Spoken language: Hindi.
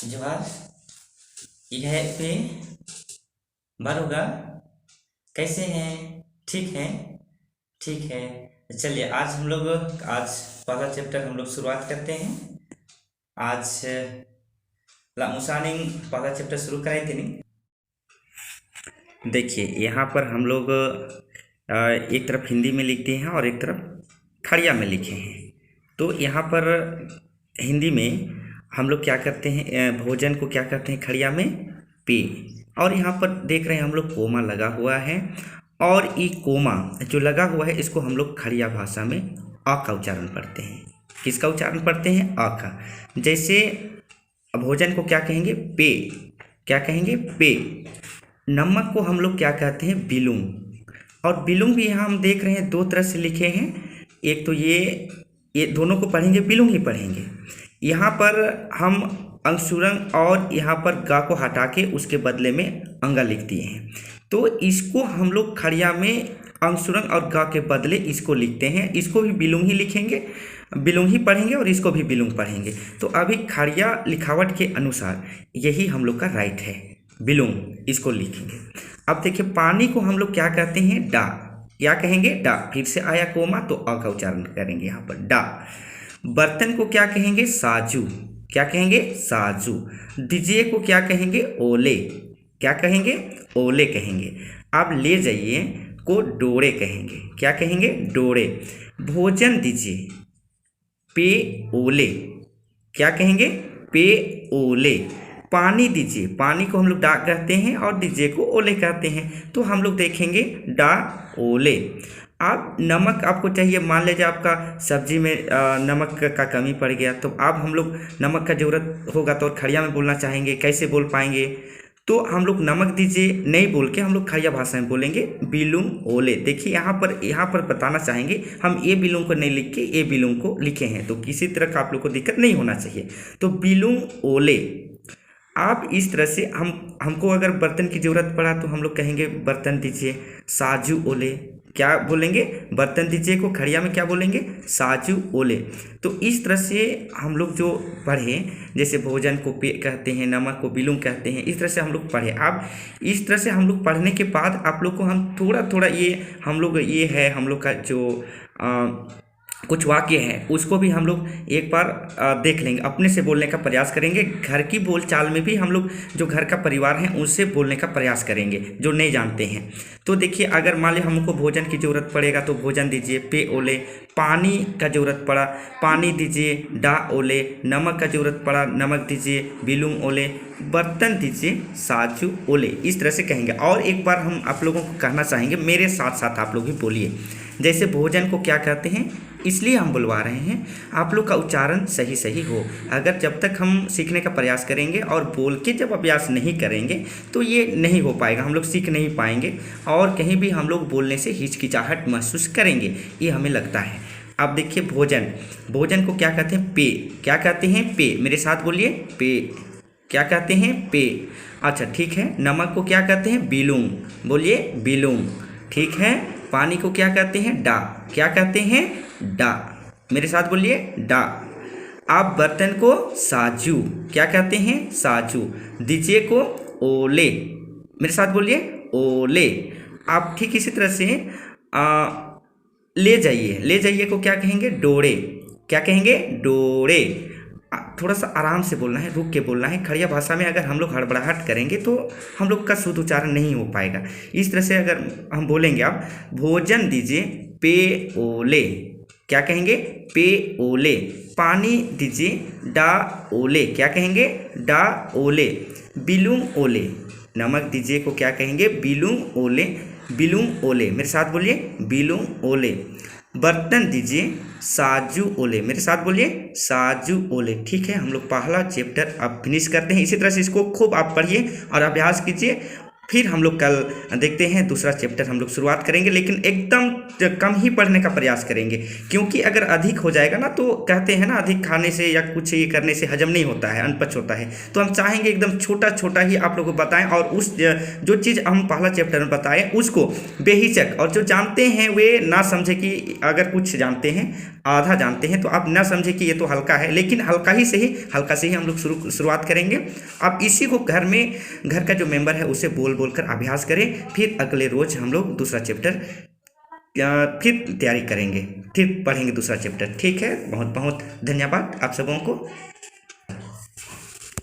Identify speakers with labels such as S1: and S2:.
S1: जोहार। यह पे बारूगा कैसे हैं? ठीक हैं? ठीक है। चलिए आज पहला चैप्टर हम लोग शुरुआत करते हैं। आज मुसानिंग पहला चैप्टर शुरू कराए थे नहीं। देखिए यहाँ पर हम लोग एक तरफ हिंदी में लिखते हैं और एक तरफ खड़िया में लिखे हैं। तो यहाँ पर हिंदी में हम लोग क्या करते हैं, भोजन को क्या करते हैं खड़िया में पे। और यहाँ पर देख रहे हैं हम लोग कोमा लगा हुआ है, और ये कोमा जो लगा हुआ है इसको हम लोग खड़िया भाषा में अ का उच्चारण पढ़ते हैं। किसका उच्चारण पढ़ते हैं? अ का। जैसे भोजन को क्या कहेंगे? पे। क्या कहेंगे? पे। नमक को हम लोग क्या कहते हैं? बिलुंग। और बिलुंग भी यहाँ हम देख रहे हैं दो तरह से लिखे हैं। एक तो ये दोनों को पढ़ेंगे बिलुंग ही पढ़ेंगे। यहाँ पर हम अंशुरंग और यहाँ पर गा को हटा के उसके बदले में अंगा लिख दिए हैं। तो इसको हम लोग खड़िया में अंशुरंग और गा के बदले इसको लिखते हैं। इसको भी बिलुंग ही लिखेंगे, बिलुंग ही पढ़ेंगे, और इसको भी बिलुंग पढ़ेंगे। तो अभी खड़िया लिखावट के अनुसार यही हम लोग का राइट है, बिलुंग इसको लिखेंगे। अब देखिए पानी को हम लोग क्या कहते हैं? डा। क्या कहेंगे? डा। फिर से आया कोमा तो अ का उच्चारण करेंगे यहाँ पर डा। बर्तन को क्या कहेंगे? साजू। क्या कहेंगे? साजू। दीजिए को क्या कहेंगे? ओले। क्या कहेंगे? ओले कहेंगे। आप ले जाइए को डोरे कहेंगे। क्या कहेंगे? डोरे। भोजन दीजिए पे ओले। क्या कहेंगे? पे ओले। पानी दीजिए, पानी को हम लोग डा कहते हैं और दीजिए को ओले कहते हैं। तो हम लोग देखेंगे डा ओले। आप नमक आपको चाहिए, मान लीजिए आपका सब्जी में नमक का कमी पड़ गया, तो आप हम लोग नमक का ज़रूरत होगा तो खड़िया में बोलना चाहेंगे, कैसे बोल पाएंगे? तो हम लोग नमक दीजिए नहीं बोल के हम लोग खड़िया भाषा में बोलेंगे बिलुंग ओले। देखिए यहाँ पर बताना चाहेंगे हम ए बिलुंग को नहीं लिख के ए बिलुंग को लिखे हैं, तो किसी तरह का आप लोग को दिक्कत नहीं होना चाहिए। तो बिलुंग ओले। आप इस तरह से हमको अगर बर्तन की ज़रूरत पड़ा तो हम लोग कहेंगे बर्तन दीजिए साजू ओले। क्या बोलेंगे? बर्तन दीजिए को खड़िया में क्या बोलेंगे? साजू ओले। तो इस तरह से हम लोग जो पढ़े, जैसे भोजन को पे कहते हैं, नमक को बिलुंग कहते हैं, इस तरह से हम लोग पढ़े। अब इस तरह से हम लोग पढ़ने के बाद आप लोग को हम थोड़ा थोड़ा ये है हम लोग का जो कुछ वाक्य हैं उसको भी हम लोग एक बार देख लेंगे, अपने से बोलने का प्रयास करेंगे। घर की बोलचाल में भी हम लोग जो घर का परिवार है उनसे बोलने का प्रयास करेंगे जो नहीं जानते हैं। तो देखिए अगर मान लीजिए हमको भोजन की ज़रूरत पड़ेगा तो भोजन दीजिए पे ओले। पानी का ज़रूरत पड़ा पानी दीजिए डा ओले। नमक का ज़रूरत पड़ा नमक दीजिए बिलुंग ओले। बर्तन दीजिए साजू ओले। इस तरह से कहेंगे। और एक बार हम आप लोगों को कहना चाहेंगे, मेरे साथ साथ आप लोग भी बोलिए। जैसे भोजन को क्या कहते हैं, इसलिए हम बुलवा रहे हैं आप लोग का उच्चारण सही सही हो। अगर जब तक हम सीखने का प्रयास करेंगे और बोल के जब अभ्यास नहीं करेंगे तो ये नहीं हो पाएगा, हम लोग सीख नहीं पाएंगे और कहीं भी हम लोग बोलने से हिचकिचाहट महसूस करेंगे, ये हमें लगता है। अब देखिए भोजन को क्या कहते हैं? पे। क्या कहते हैं? पे। मेरे साथ बोलिए पे। क्या कहते हैं? पे। अच्छा ठीक है। नमक को क्या कहते हैं? बिलुंग। बोलिए बिलुंग। ठीक है। पानी को क्या कहते हैं? डा। क्या कहते हैं? डा। मेरे साथ बोलिए डा। आप बर्तन को साजू। क्या कहते हैं? साजू। दीजिए को ओले। मेरे साथ बोलिए ओले। आप ठीक इसी तरह से ले जाइए को क्या कहेंगे? डोरे। क्या कहेंगे? डोरे। थोड़ा सा आराम से बोलना है, रुक के बोलना है। खड़िया भाषा में अगर हम लोग हड़बड़ाहट करेंगे तो हम लोग का शुद्ध उच्चारण नहीं हो पाएगा। इस तरह से अगर हम बोलेंगे, आप भोजन दीजिए पे ओले। क्या कहेंगे? पे ओले। पानी दीजिए डा ओले। क्या कहेंगे? डा ओले। बिलुंग ओले। नमक दीजिए को क्या कहेंगे? बिलुंग ओले। बिलुंग ओले। मेरे साथ बोलिए बिलुंग ओले। बर्तन दीजिए साजू ओले। मेरे साथ बोलिए साजू ओले। ठीक है, हम लोग पहला चैप्टर अब फिनिश करते हैं। इसी तरह से इसको खूब आप पढ़िए और अभ्यास कीजिए। फिर हम लोग कल देखते हैं दूसरा चैप्टर हम लोग शुरुआत करेंगे, लेकिन एकदम कम ही पढ़ने का प्रयास करेंगे, क्योंकि अगर अधिक हो जाएगा ना तो कहते हैं ना अधिक खाने से या कुछ ये करने से हजम नहीं होता है, अनपच होता है। तो हम चाहेंगे एकदम छोटा छोटा ही आप लोगों को बताएं, और उस जो चीज़ हम पहला चैप्टर में बताएं उसको बेहिचक, और जो जानते हैं वे ना समझे कि अगर कुछ जानते हैं आधा जानते हैं तो आप ना समझे कि ये तो हल्का है, लेकिन हल्का से ही हम लोग शुरुआत करेंगे। आप इसी को घर में, घर का जो मेंबर है उसे बोल बोल कर अभ्यास करें, फिर अगले रोज हम लोग दूसरा चैप्टर फिर तैयारी करेंगे, फिर पढ़ेंगे दूसरा चैप्टर। ठीक है, बहुत बहुत धन्यवाद आप सबों को।